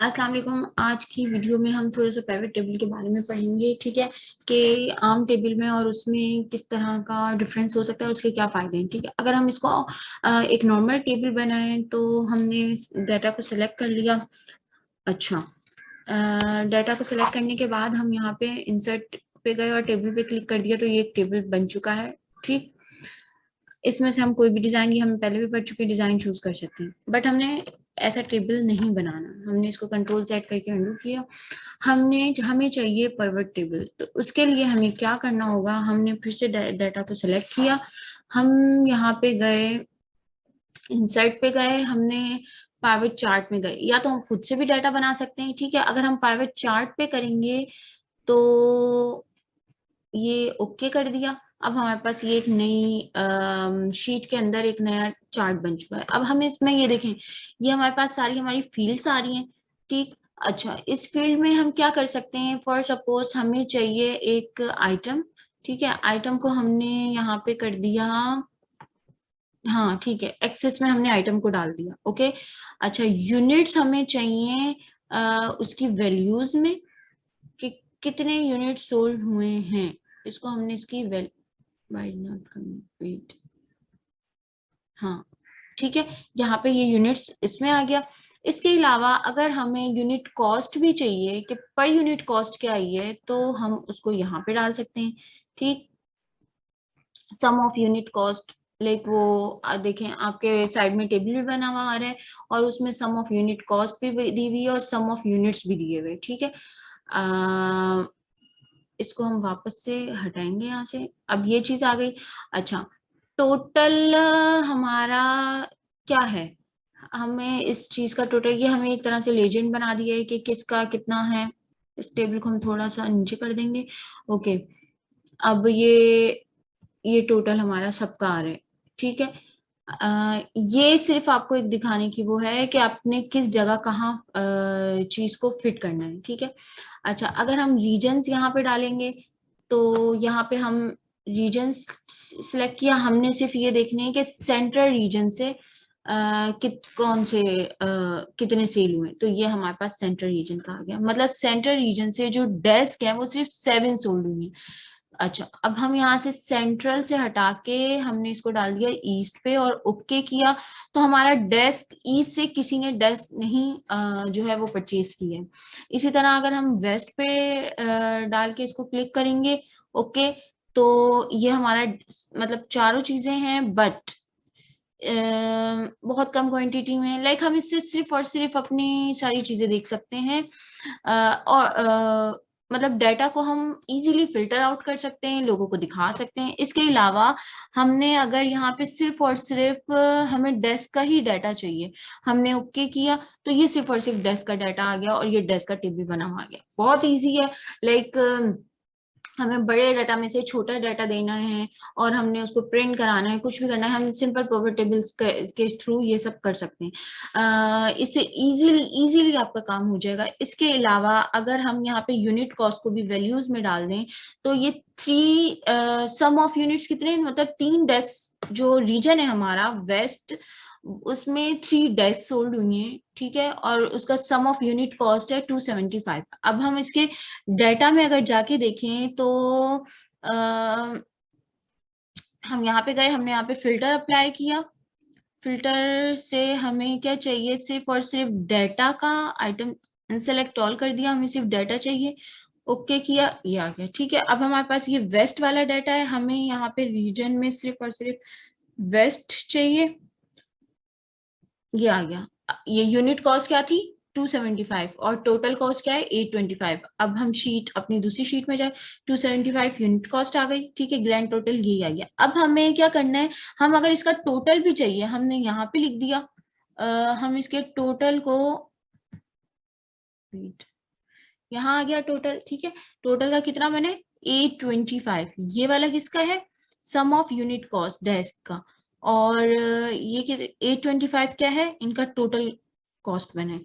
अस्सलाम वालेकुम। आज की वीडियो में हम थोड़ा सा प्राइवेट टेबल के बारे में पढ़ेंगे। ठीक है कि आम टेबल में और उसमें किस तरह का डिफरेंस हो सकता है और उसके क्या फायदे हैं। ठीक है, अगर हम इसको एक नॉर्मल टेबल बनाएं तो हमने डाटा को सिलेक्ट कर लिया। अच्छा, डाटा को सिलेक्ट करने के बाद हम यहाँ पे इंसर्ट पे गए और टेबल पे क्लिक कर दिया तो ये एक टेबल बन चुका है। ठीक, इसमें से हम कोई भी डिजाइन, ये हम पहले भी पढ़ चुके डिजाइन चूज कर सकते हैं, बट हमने ऐसा टेबल नहीं बनाना। हमने इसको कंट्रोल सेट करके अंडू किया। हमें चाहिए पिवट टेबल, तो उसके लिए हमें क्या करना होगा, हमने फिर से डाटा को सिलेक्ट किया। हम यहाँ पे गए, इंसर्ट पे गए, हमने पाइवट चार्ट में गए, या तो हम खुद से भी डाटा बना सकते हैं। ठीक है, अगर हम पाइवट चार्ट पे करेंगे तो ये ओके कर दिया। अब हमारे पास ये एक नई शीट के अंदर एक नया चार्ट बन चुका है। अब हम इसमें ये देखें, ये हमारे पास सारी हमारी फील्ड्स आ रही हैं। ठीक, अच्छा, इस फील्ड में हम क्या कर सकते हैं, फॉर सपोज हमें चाहिए एक आइटम। ठीक है, आइटम को हमने यहाँ पे कर दिया, हाँ ठीक है, एक्सेस में हमने आइटम को डाल दिया। ओके, अच्छा, यूनिट्स हमें चाहिए उसकी वैल्यूज में कि कितने यूनिट सोल्ड हुए हैं। इसको हमने इसकी वाइड नॉट कंप्लीट, हाँ ठीक है, यहाँ पे ये यूनिट्स इसमें आ गया। इसके अलावा अगर हमें यूनिट कॉस्ट भी चाहिए कि पर यूनिट कॉस्ट क्या आई है, तो हम उसको यहाँ पे डाल सकते हैं। ठीक, सम ऑफ यूनिट कॉस्ट, लाइक वो देखें आपके साइड में टेबल भी बना हुआ आ रहा है और उसमें सम ऑफ यूनिट कॉस्ट भी दी हुई है और सम ऑफ यूनिट्स भी दिए हुए। ठीक है, इसको हम वापस से हटाएंगे यहाँ से। अब ये चीज आ गई। अच्छा, टोटल हमारा क्या है, हमें इस चीज का टोटल, ये हमें एक तरह से लेजेंड बना दिया है कि किसका कितना है। इस टेबल को हम थोड़ा सा नीचे कर देंगे। ओके, अब ये टोटल हमारा सबका आ रहा है। ठीक है, ये सिर्फ आपको एक दिखाने की वो है कि आपने किस जगह कहाँ चीज को फिट करना है। ठीक है, अच्छा, अगर हम रीजन्स यहाँ पे डालेंगे तो यहाँ पे हम रीजन्स सिलेक्ट किया, हमने सिर्फ ये देखने है कि सेंट्रल रीजन से कौन से कितने सेल हुए, तो ये हमारे पास सेंट्रल रीजन का आ गया। मतलब सेंट्रल रीजन से जो डेस्क है वो सिर्फ 7 सोल्ड हुई है। अच्छा, अब हम यहाँ से सेंट्रल से हटा के हमने इसको डाल दिया ईस्ट पे और ओके किया, तो हमारा डेस्क ईस्ट से किसी ने डेस्क नहीं जो है वो परचेज की है। इसी तरह अगर हम वेस्ट पे डाल के इसको क्लिक करेंगे, ओके, तो ये हमारा मतलब चारों चीजें हैं, बट बहुत कम क्वांटिटी में। लाइक हम इससे सिर्फ और सिर्फ अपनी सारी चीजें देख सकते हैं और मतलब डाटा को हम इजीली फिल्टर आउट कर सकते हैं, लोगों को दिखा सकते हैं। इसके अलावा हमने अगर यहाँ पे सिर्फ और सिर्फ हमें डेस्क का ही डाटा चाहिए, हमने ओके किया तो ये सिर्फ और सिर्फ डेस्क का डाटा आ गया और ये डेस्क का टेबल बना हुआ आ गया। बहुत इजी है। लाइक हमें बड़े डाटा में से छोटा डाटा देना है और हमने उसको प्रिंट कराना है, कुछ भी करना है, हम सिंपल पिवट टेबल्स के थ्रू ये सब कर सकते हैं। इससे इजीली आपका काम हो जाएगा। इसके अलावा अगर हम यहाँ पे यूनिट कॉस्ट को भी वैल्यूज में डाल दें तो ये सम ऑफ यूनिट्स कितने, मतलब 3 डेस्क जो रीजन है हमारा वेस्ट, उसमें 3 डेस्क सोल्ड हुई हैं। ठीक है, और उसका सम ऑफ यूनिट कॉस्ट है 275। अब हम इसके डाटा में अगर जाके देखें तो हम यहाँ पे गए, हमने यहाँ पे फिल्टर अप्लाई किया। फिल्टर से हमें क्या चाहिए, सिर्फ और सिर्फ डाटा का आइटम सेलेक्ट ऑल कर दिया, हमें सिर्फ डाटा चाहिए, ओके किया, ये आ गया। ठीक है, अब हमारे पास ये वेस्ट वाला डाटा है, हमें यहाँ पे रीजन में सिर्फ और सिर्फ वेस्ट चाहिए, ये आ गया। ये यूनिट कॉस्ट क्या थी, 275, और टोटल कॉस्ट क्या है, 825। अब हम शीट अपनी दूसरी शीट में जाए, 275 यूनिट कॉस्ट आ गई। ठीक है, ग्रैंड टोटल यही आ गया। अब हमें क्या करना है, हम अगर इसका टोटल भी चाहिए, हमने यहाँ पे लिख दिया, हम इसके टोटल को, यहाँ आ गया टोटल। ठीक है, टोटल का कितना बने, 825। ये वाला किसका है, सम ऑफ यूनिट कॉस्ट डेस्क का, और ये 825 क्या है, इनका टोटल कॉस्ट बने।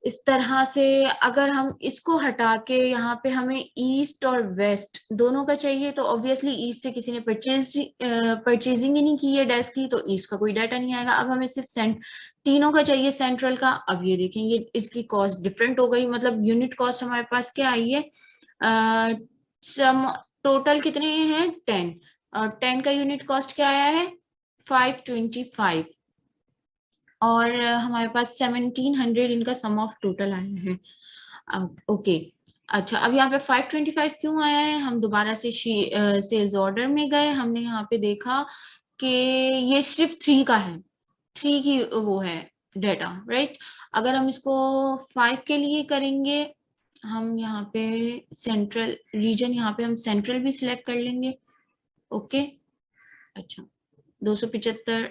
इस तरह से अगर हम इसको हटा के यहाँ पे हमें ईस्ट और वेस्ट दोनों का चाहिए, तो ऑब्वियसली ईस्ट से किसी ने परचेजिंग ही नहीं की है डेस्क की, तो ईस्ट का कोई डाटा नहीं आएगा। अब हमें सिर्फ तीनों का चाहिए सेंट्रल का। अब ये देखें, ये इसकी कॉस्ट डिफरेंट हो गई, मतलब यूनिट कॉस्ट हमारे पास क्या आई है, सम टोटल कितने हैं 10, और 10 का यूनिट कॉस्ट क्या आया है 525, और हमारे पास 1700 इनका सम ऑफ टोटल आया है। ओके अच्छा, अब यहाँ पे 525 क्यों आया है, हम दोबारा से सेल्स ऑर्डर में गए, हमने यहाँ पे देखा कि ये सिर्फ 3 का है, 3 की वो है डेटा, राइट। अगर हम इसको 5 के लिए करेंगे, हम यहाँ पे सेंट्रल रीजन, यहाँ पे हम सेंट्रल भी सिलेक्ट कर लेंगे। ओके अच्छा, 275,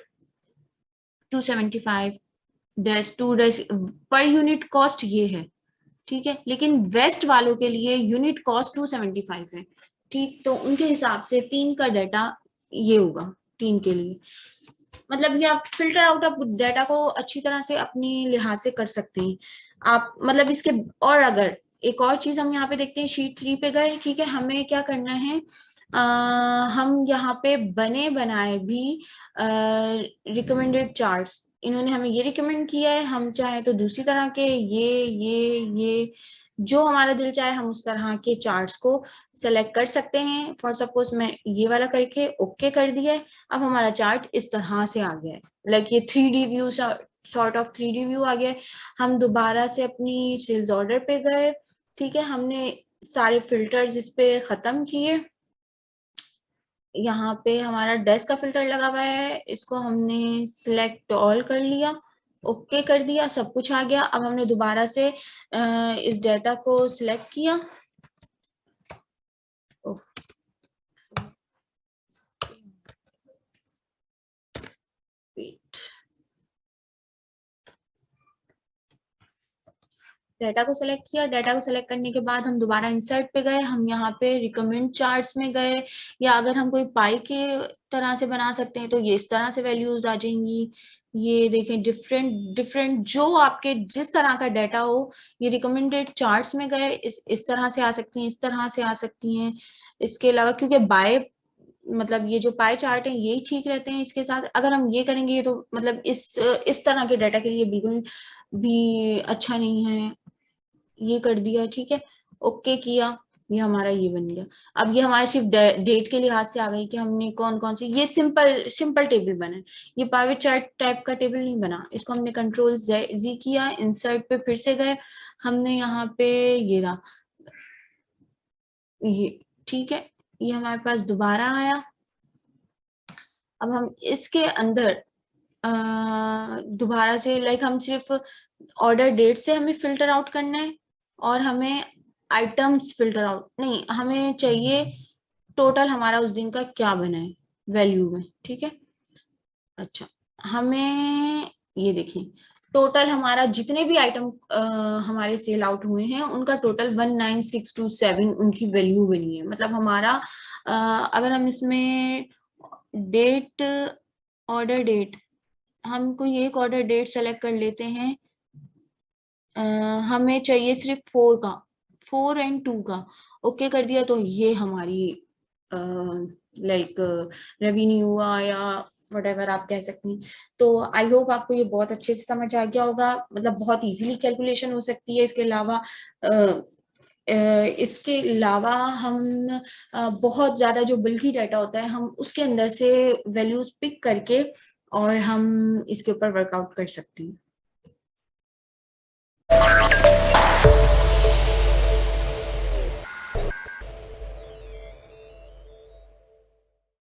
275 dash 2 dash per unit cost ये है, ठीक है। लेकिन वेस्ट वालों के लिए यूनिट कॉस्ट 275 है, ठीक। तो उनके हिसाब से 3 का डाटा ये होगा 3 के लिए। मतलब ये आप फिल्टर आउट ऑफ डाटा को अच्छी तरह से अपनी लिहाज से कर सकते हैं आप, मतलब इसके। और अगर एक और चीज हम यहाँ पे देखते हैं, शीट 3 पे गए, ठीक है। हमें क्या करना है, हम यहाँ पे बने बनाए भी रिकमेंडेड चार्ट्स, इन्होंने हमें ये रिकमेंड किया है, हम चाहे तो दूसरी तरह के ये जो हमारा दिल चाहे हम उस तरह के चार्ट्स को सेलेक्ट कर सकते हैं। फॉर सपोज मैं ये वाला करके ओके कर दिया है, अब हमारा चार्ट इस तरह से आ गया है, लाइक ये 3D view, sort of 3D view आ गया है। हम दोबारा से अपनी सेल्स ऑर्डर पे गए, ठीक है, हमने सारे फिल्टर्स इस पे खत्म किए। यहाँ पे हमारा डेस्क का फिल्टर लगा हुआ है, इसको हमने सिलेक्ट ऑल कर लिया, ओके कर दिया, सब कुछ आ गया। अब हमने दोबारा से इस डेटा को सिलेक्ट किया, डाटा को सेलेक्ट किया। डाटा को सेलेक्ट करने के बाद हम दोबारा इंसर्ट पे गए, हम यहाँ पे रिकमेंड चार्ट्स में गए, या अगर हम कोई पाई के तरह से बना सकते हैं तो ये इस तरह से वैल्यूज आ जाएंगी। ये देखें, डिफरेंट डिफरेंट जो आपके जिस तरह का डाटा हो, ये रिकमेंडेड चार्ट्स में गए, इस तरह से आ सकती हैं, इस तरह से आ सकती हैं। इसके अलावा क्योंकि बाय मतलब ये जो पाई चार्ट है यही ठीक रहते हैं इसके साथ, अगर हम ये करेंगे ये तो मतलब इस तरह के डाटा के लिए बिल्कुल भी अच्छा नहीं है। ये कर दिया, ठीक है, ओके किया, ये हमारा ये बन गया। अब ये हमारे सिर्फ डेट के लिहाज से आ गई कि हमने कौन कौन से, ये सिंपल सिंपल टेबल बना है, ये पावर चार्ट टाइप का टेबल नहीं बना। इसको हमने कंट्रोल जी किया, इंसर्ट पे फिर से गए, हमने यहाँ पे ये रहा, ये ठीक है, ये हमारे पास दोबारा आया। अब हम इसके अंदर दोबारा से, लाइक हम सिर्फ ऑर्डर डेट से हमें फिल्टर आउट करना है, और हमें आइटम्स फिल्टर आउट नहीं, हमें चाहिए टोटल हमारा उस दिन का क्या बना है वैल्यू में, ठीक है। अच्छा, हमें ये देखें, टोटल हमारा जितने भी आइटम हमारे सेल आउट हुए हैं उनका टोटल 19627 उनकी वैल्यू बनी है। मतलब हमारा अगर हम इसमें डेट, ऑर्डर डेट, हम कोई एक ऑर्डर डेट सेलेक्ट कर लेते हैं, हमें चाहिए सिर्फ 4 का, 4 एंड 2 का, ओके कर दिया, तो ये हमारी लाइक रेवेन्यू हुआ, या वटेवर आप कह सकते हैं। तो आई होप आपको ये बहुत अच्छे से समझ आ गया होगा, मतलब बहुत इजीली कैलकुलेशन हो सकती है। इसके अलावा हम बहुत ज़्यादा जो बल्कि डाटा होता है हम उसके अंदर से वैल्यूज पिक करके और हम इसके ऊपर वर्कआउट कर सकते हैं।